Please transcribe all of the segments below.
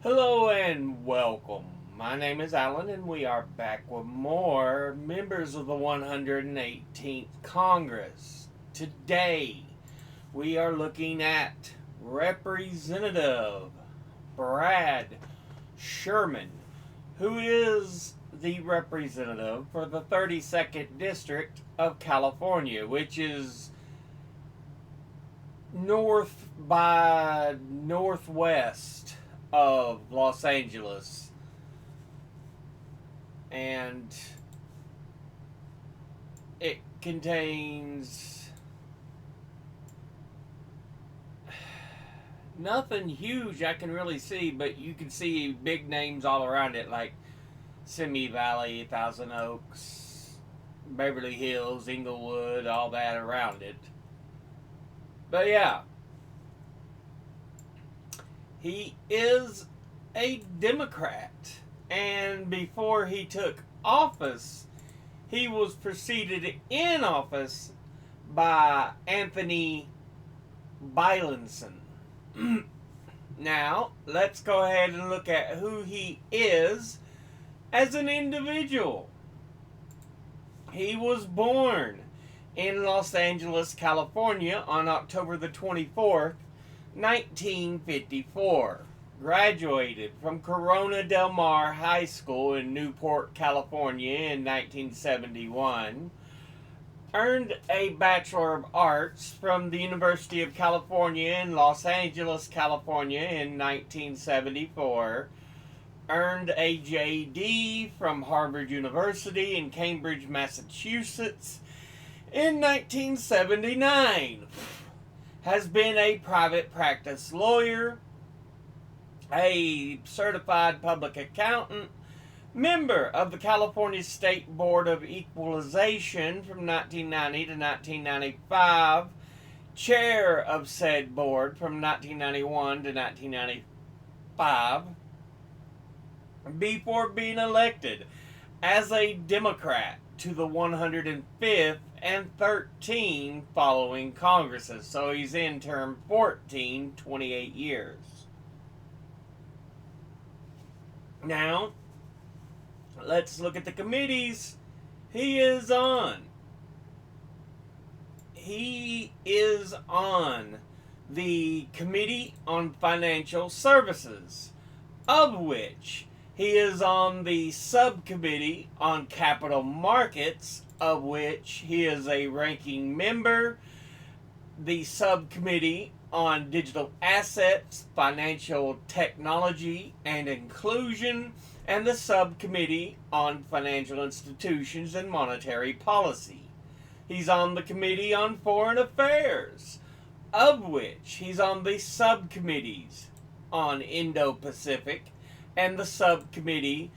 Hello and welcome. My name is Alan, and we are back with more members of the 118th Congress. Today, we are looking at Representative Brad Sherman, who is the representative for the 32nd District of California, which is north by northwest of Los Angeles, and it contains nothing huge I can really see, but you can see big names all around it, like Simi Valley, Thousand Oaks, Beverly Hills, Inglewood, all that around it. But yeah, he is a Democrat, and before he took office, he was preceded in office by Anthony Bylinson. Now, let's go ahead and look at who he is as an individual. He was born in Los Angeles, California on October the 24th, 1954. Graduated from Corona Del Mar High School in Newport, California in 1971. Earned a Bachelor of Arts from the University of California in Los Angeles, California in 1974. Earned a JD from Harvard University in Cambridge, Massachusetts in 1979. Has been a private practice lawyer, a certified public accountant, member of the California State Board of Equalization from 1990 to 1995, chair of said board from 1991 to 1995, before being elected as a Democrat to the 105th and 13 following Congresses. So he's in term 14, 28 years. Now, let's look at the committees he is on. He is on the Committee on Financial Services, of which he is on the subcommittee on capital markets, of which he is a ranking member, the subcommittee on digital assets, financial technology, and inclusion, and the subcommittee on financial institutions and monetary policy. He's on the Committee on Foreign Affairs, of which he's on the subcommittees on Indo-Pacific and the subcommittee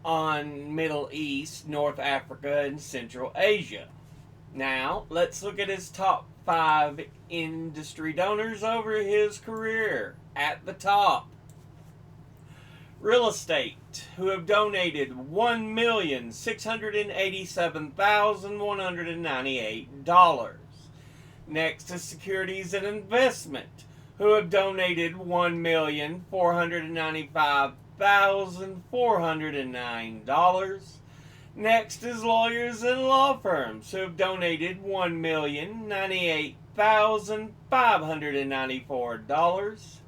on Middle East, North Africa, and Central Asia. Now, let's look at his top 5 industry donors over his career. At the top, real estate, who have donated $1,687,198. Next is securities and investment, who have donated $1,495,409. Next is lawyers and law firms, who have donated $1,098,594.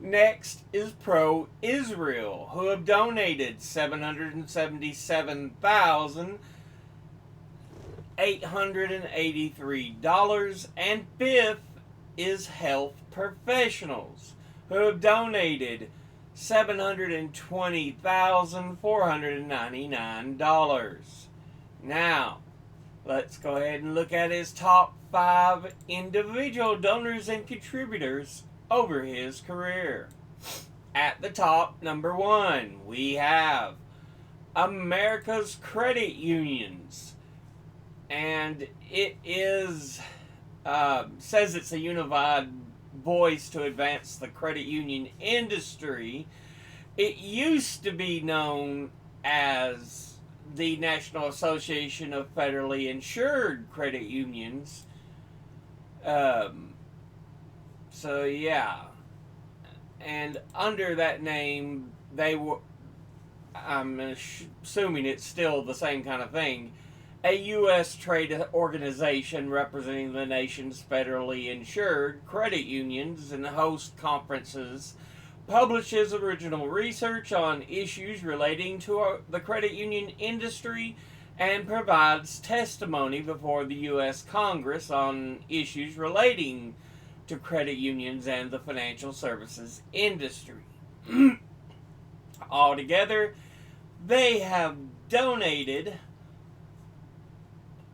Next is pro-Israel, who have donated $777,883. And fifth is health professionals, who have donated $720,499. Now, let's go ahead and look at his top 5 individual donors and contributors over his career. At the top, number 1, we have America's Credit Unions, and it is says it's a unified voice to advance the credit union industry. It used to be known as the National Association of Federally Insured Credit Unions. So yeah, and under that name, they were, I'm assuming it's still the same kind of thing, a U.S. trade organization representing the nation's federally insured credit unions and hosts conferences, publishes original research on issues relating to the credit union industry, and provides testimony before the U.S. Congress on issues relating to credit unions and the financial services industry. Altogether, they have donated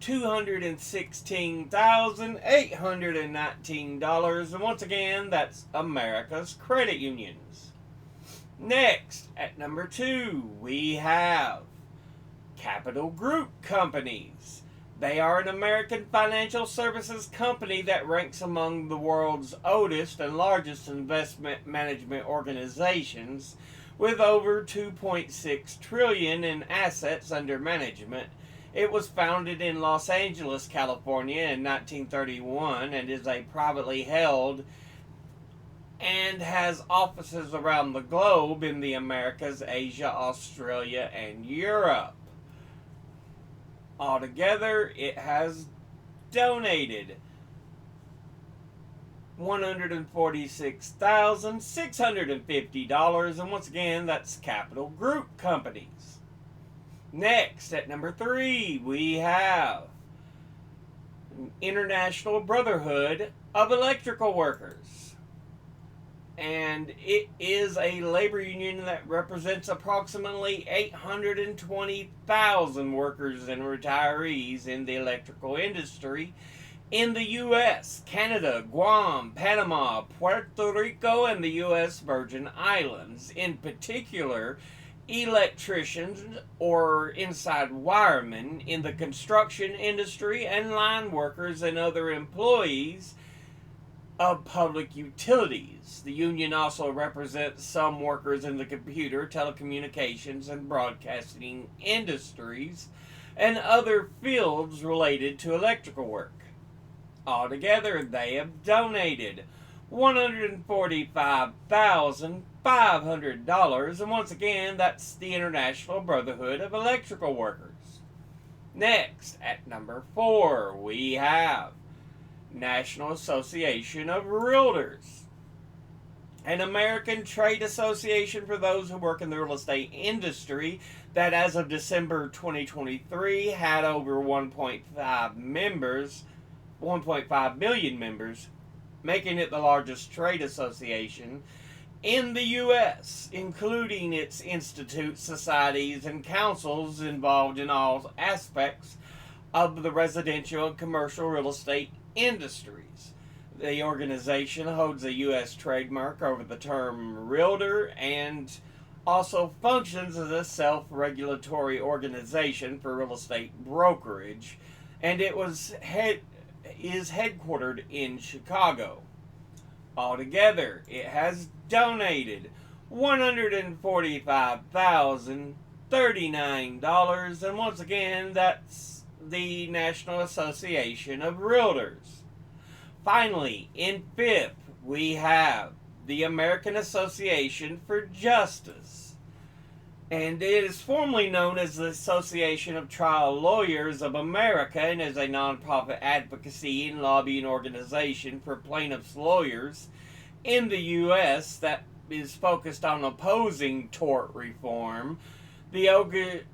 $216,819, and once again, that's America's credit unions. Next, at number 2, we have Capital Group Companies. They are an American financial services company that ranks among the world's oldest and largest investment management organizations, with over $2.6 trillion in assets under management. It was founded in Los Angeles, California in 1931 and is a privately held and has offices around the globe in the Americas, Asia, Australia, and Europe. Altogether, it has donated $146,650, and once again, that's Capital Group Companies. Next, at number 3, we have International Brotherhood of Electrical Workers. And it is a labor union that represents approximately 820,000 workers and retirees in the electrical industry in the U.S., Canada, Guam, Panama, Puerto Rico, and the U.S. Virgin Islands. In particular, electricians or inside wiremen in the construction industry and line workers and other employees of public utilities. The union also represents some workers in the computer, telecommunications, and broadcasting industries and other fields related to electrical work. Altogether, they have donated $145,500, and once again, that's the International Brotherhood of Electrical Workers. Next, at number 4, we have National Association of Realtors, an American trade association for those who work in the real estate industry that as of December 2023 had over 1.5 million members, making it the largest trade association in the U.S., including its institutes, societies, and councils involved in all aspects of the residential and commercial real estate industries. The organization holds a U.S. trademark over the term realtor and also functions as a self-regulatory organization for real estate brokerage, and it is headquartered in Chicago. Altogether, it has donated $145,039, and once again, that's the National Association of Realtors. Finally, in 5th, we have the American Association for Justice, and it is formerly known as the Association of Trial Lawyers of America and is a nonprofit advocacy and lobbying organization for plaintiffs' lawyers in the U.S. that is focused on opposing tort reform. The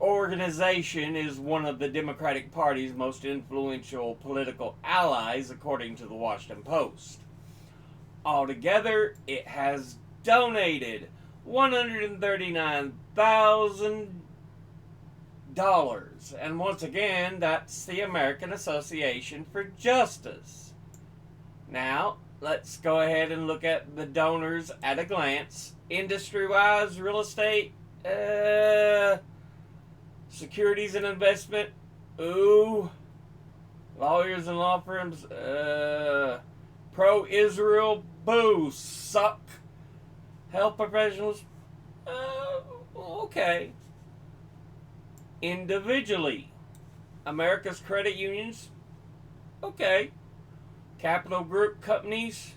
organization is one of the Democratic Party's most influential political allies, according to the Washington Post. Altogether, it has donated $139,000, and once again, that's the American Association for Justice. Now, let's go ahead and look at the donors at a glance. Industry-wise, real estate, securities and investment, lawyers and law firms, pro-Israel, boo, suck, health professionals, okay. Individually, America's credit unions, okay. Capital Group companies,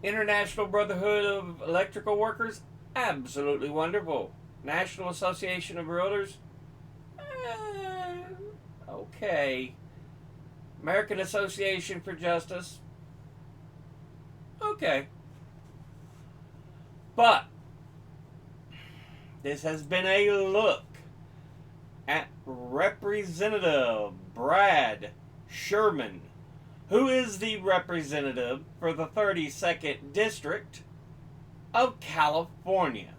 International Brotherhood of Electrical Workers, absolutely wonderful. National Association of Realtors, okay. American Association for Justice, okay. But this has been a look at Representative Brad Sherman, who is the representative for the 32nd District of California.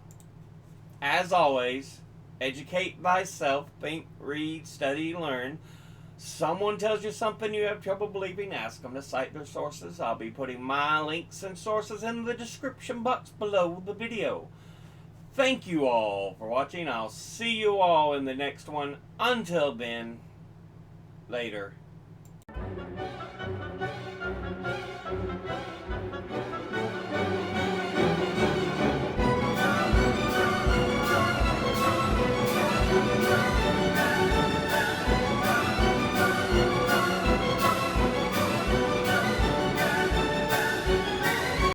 As always, educate thyself, think, read, study, learn. Someone tells you something you have trouble believing, ask them to cite their sources. I'll be putting my links and sources in the description box below the video. Thank you all for watching. I'll see you all in the next one. Until then, later.